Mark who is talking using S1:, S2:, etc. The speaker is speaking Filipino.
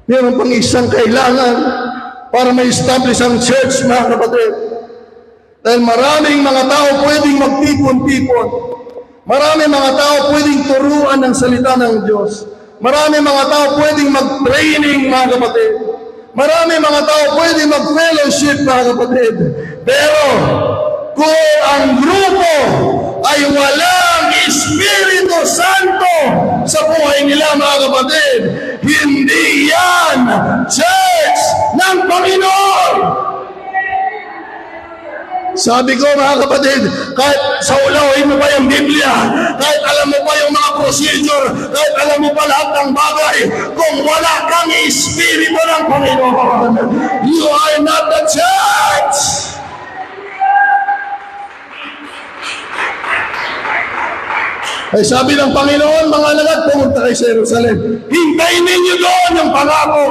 S1: Meron pang isang kailangan para ma-establish ang church, mga kapatid. Dahil maraming mga tao pwedeng magtipon-tipon. Maraming mga tao pwedeng turuan ng salita ng Diyos. Maraming mga tao pwedeng mag-training, mga kapatid. Maraming mga tao pwedeng mag-fellowship, mga kapatid. Pero kung ang grupo ay walang Espiritu Santo sa buhay nila, mga kapatid, hindi yan church ng Panginoon. Sabi ko, mga kapatid, kahit sa ulawin mo pa yung Biblia, kahit alam mo pa yung mga procedure, kahit alam mo pa lahat ng bagay, kung wala kang Espiritu ng Panginoon, you are not the church. Ay sabi ng Panginoon, mga alagad, pumunta kayo sa Jerusalem. Hintayin ninyo doon yung pangako.